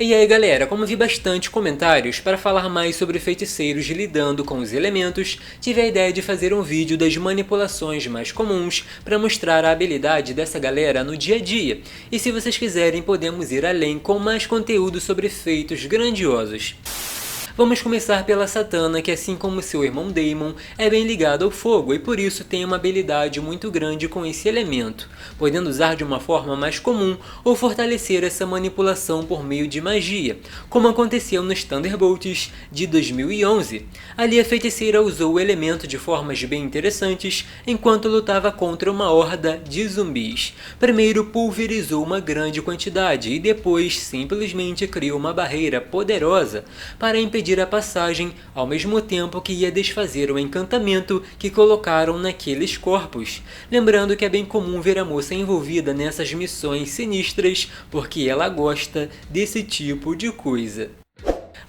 E aí galera, como vi bastante comentários para falar mais sobre feiticeiros lidando com os elementos, tive a ideia de fazer um vídeo das manipulações mais comuns para mostrar a habilidade dessa galera no dia a dia. E se vocês quiserem podemos ir além com mais conteúdo sobre feitos grandiosos. Vamos começar pela Satana, que assim como seu irmão Daemon, é bem ligado ao fogo e por isso tem uma habilidade muito grande com esse elemento, podendo usar de uma forma mais comum ou fortalecer essa manipulação por meio de magia, como aconteceu nos Thunderbolts de 2011. Ali a feiticeira usou o elemento de formas bem interessantes enquanto lutava contra uma horda de zumbis. Primeiro pulverizou uma grande quantidade e depois simplesmente criou uma barreira poderosa para impedir a passagem, ao mesmo tempo que ia desfazer o encantamento que colocaram naqueles corpos. Lembrando que é bem comum ver a moça envolvida nessas missões sinistras, porque ela gosta desse tipo de coisa.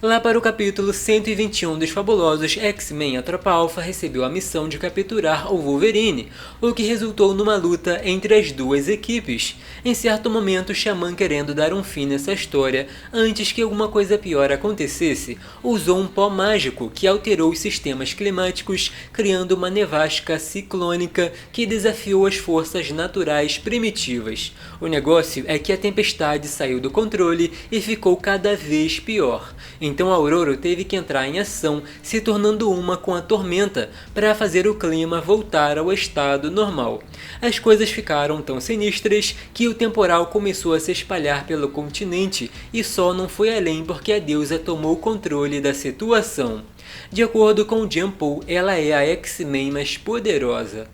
Lá para o capítulo 121 dos Fabulosos, X-Men a Tropa Alpha recebeu a missão de capturar o Wolverine, o que resultou numa luta entre as duas equipes. Em certo momento, o Xamã, querendo dar um fim nessa história, antes que alguma coisa pior acontecesse, usou um pó mágico que alterou os sistemas climáticos, criando uma nevasca ciclônica que desafiou as forças naturais primitivas. O negócio é que a tempestade saiu do controle e ficou cada vez pior. Então Aurora teve que entrar em ação, se tornando uma com a tormenta, para fazer o clima voltar ao estado normal. As coisas ficaram tão sinistras que o temporal começou a se espalhar pelo continente e só não foi além porque a deusa tomou o controle da situação. De acordo com Jumpo, ela é a X-Men mais poderosa.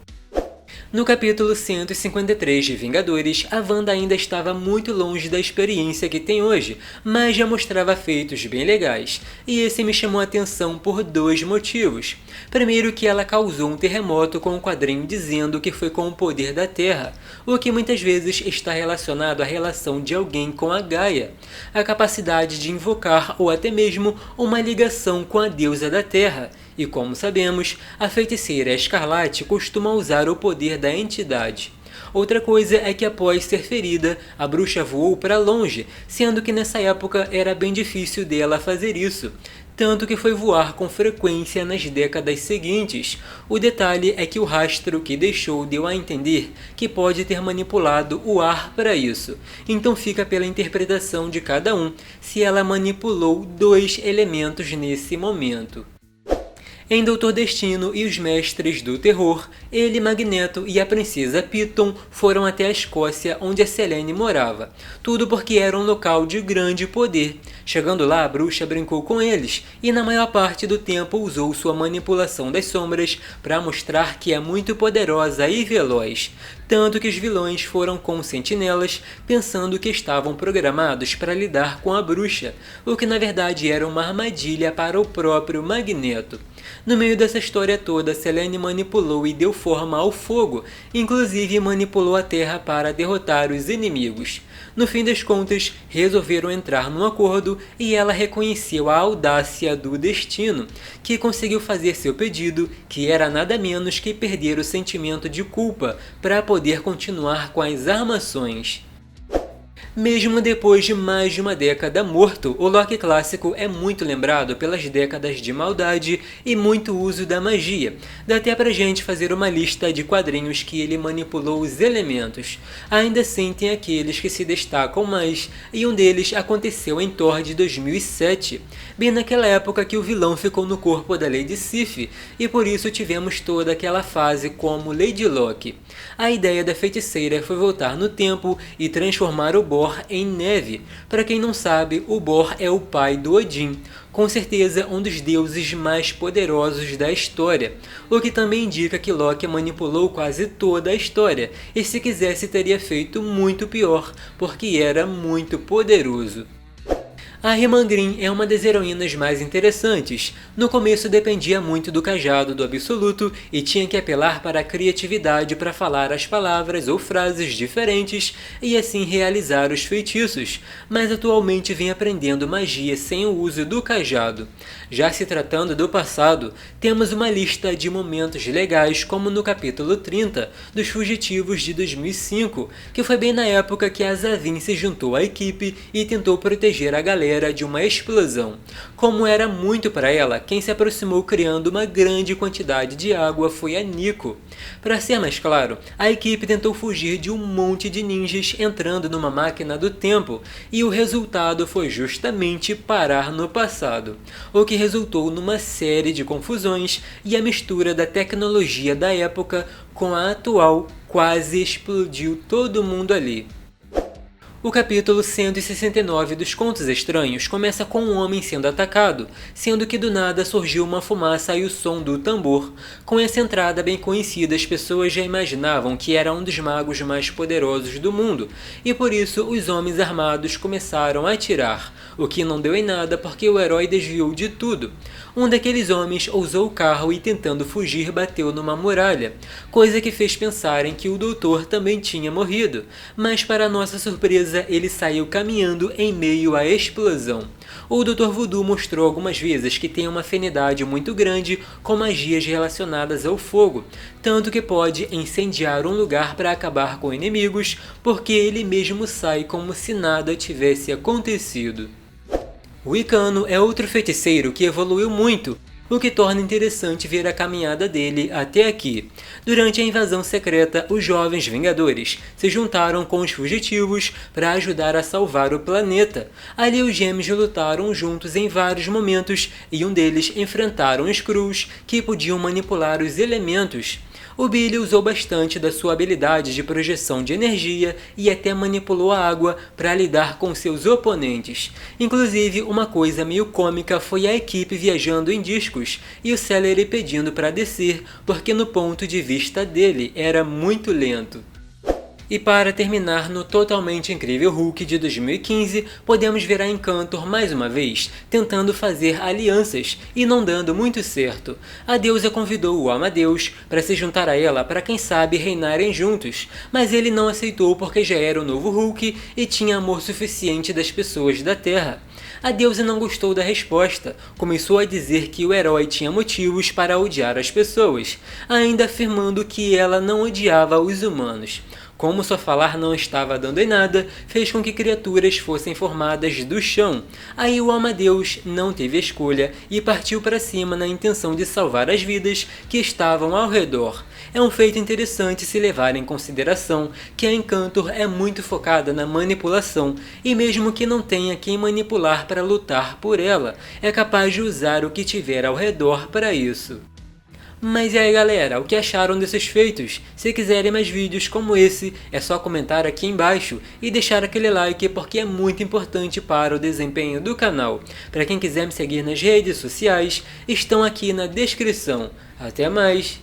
No capítulo 153 de Vingadores, a Wanda ainda estava muito longe da experiência que tem hoje, mas já mostrava feitos bem legais, e esse me chamou a atenção por dois motivos. Primeiro que ela causou um terremoto com o quadrinho dizendo que foi com o poder da Terra, o que muitas vezes está relacionado à relação de alguém com a Gaia, a capacidade de invocar ou até mesmo uma ligação com a deusa da Terra. E como sabemos, a feiticeira Escarlate costuma usar o poder da entidade. Outra coisa é que após ser ferida, a bruxa voou para longe, sendo que nessa época era bem difícil dela fazer isso, tanto que foi voar com frequência nas décadas seguintes. O detalhe é que o rastro que deixou deu a entender que pode ter manipulado o ar para isso, então fica pela interpretação de cada um se ela manipulou dois elementos nesse momento. Em Doutor Destino e os Mestres do Terror, ele, Magneto e a princesa Piton foram até a Escócia onde a Selene morava, tudo porque era um local de grande poder. Chegando lá, a bruxa brincou com eles e na maior parte do tempo usou sua manipulação das sombras para mostrar que é muito poderosa e veloz, tanto que os vilões foram com sentinelas pensando que estavam programados para lidar com a bruxa, o que na verdade era uma armadilha para o próprio Magneto. No meio dessa história toda, Selene manipulou e deu forma ao fogo, inclusive manipulou a Terra para derrotar os inimigos. No fim das contas, resolveram entrar num acordo e ela reconheceu a audácia do destino, que conseguiu fazer seu pedido, que era nada menos que perder o sentimento de culpa para poder continuar com as armações. Mesmo depois de mais de uma década morto, o Loki clássico é muito lembrado pelas décadas de maldade e muito uso da magia. Dá até pra gente fazer uma lista de quadrinhos que ele manipulou os elementos. Ainda assim tem aqueles que se destacam mais, e um deles aconteceu em Thor de 2007, bem naquela época que o vilão ficou no corpo da Lady Sif, e por isso tivemos toda aquela fase como Lady Locke. A ideia da feiticeira foi voltar no tempo e transformar o Bor em neve. Para quem não sabe, o Bor é o pai do Odin, com certeza um dos deuses mais poderosos da história, o que também indica que Loki manipulou quase toda a história, e se quisesse teria feito muito pior, porque era muito poderoso. A Rimangrim é uma das heroínas mais interessantes. No começo dependia muito do cajado do absoluto e tinha que apelar para a criatividade para falar as palavras ou frases diferentes e assim realizar os feitiços, mas atualmente vem aprendendo magia sem o uso do cajado. Já se tratando do passado, temos uma lista de momentos legais como no capítulo 30 dos Fugitivos de 2005, que foi bem na época que a Zavin se juntou à equipe e tentou proteger a galera de uma explosão. Como era muito para ela, quem se aproximou criando uma grande quantidade de água foi a Nico. Para ser mais claro, a equipe tentou fugir de um monte de ninjas entrando numa máquina do tempo, e o resultado foi justamente parar no passado, o que resultou numa série de confusões e a mistura da tecnologia da época com a atual quase explodiu todo mundo ali. O capítulo 169 dos Contos Estranhos começa com um homem sendo atacado, sendo que do nada surgiu uma fumaça e o som do tambor. Com essa entrada bem conhecida, as pessoas já imaginavam que era um dos magos mais poderosos do mundo, e por isso os homens armados começaram a atirar, o que não deu em nada porque o herói desviou de tudo. Um daqueles homens ousou o carro e tentando fugir bateu numa muralha, coisa que fez pensarem que o doutor também tinha morrido, mas para nossa surpresa ele saiu caminhando em meio à explosão. O Dr. Voodoo mostrou algumas vezes que tem uma afinidade muito grande com magias relacionadas ao fogo, tanto que pode incendiar um lugar para acabar com inimigos, porque ele mesmo sai como se nada tivesse acontecido. O Icano é outro feiticeiro que evoluiu muito, o que torna interessante ver a caminhada dele até aqui. Durante a invasão secreta, os jovens Vingadores se juntaram com os fugitivos para ajudar a salvar o planeta. Ali os gêmeos lutaram juntos em vários momentos e um deles enfrentaram os Skrulls, que podiam manipular os elementos. O Billy usou bastante da sua habilidade de projeção de energia e até manipulou a água para lidar com seus oponentes. Inclusive, uma coisa meio cômica foi a equipe viajando em discos e o Celery pedindo para descer porque no ponto de vista dele era muito lento. E para terminar no totalmente incrível Hulk de 2015, podemos ver a Encantor mais uma vez, tentando fazer alianças e não dando muito certo. A deusa convidou o Amadeus para se juntar a ela para quem sabe reinarem juntos, mas ele não aceitou porque já era o novo Hulk e tinha amor suficiente das pessoas da Terra. A deusa não gostou da resposta, começou a dizer que o herói tinha motivos para odiar as pessoas, ainda afirmando que ela não odiava os humanos. Como só falar não estava dando em nada, fez com que criaturas fossem formadas do chão. Aí o Amadeus não teve escolha e partiu para cima na intenção de salvar as vidas que estavam ao redor. É um feito interessante se levar em consideração que a Encantor é muito focada na manipulação, e mesmo que não tenha quem manipular para lutar por ela, é capaz de usar o que tiver ao redor para isso. Mas e aí galera, o que acharam desses feitos? Se quiserem mais vídeos como esse, é só comentar aqui embaixo e deixar aquele like porque é muito importante para o desempenho do canal. Para quem quiser me seguir nas redes sociais, estão aqui na descrição. Até mais!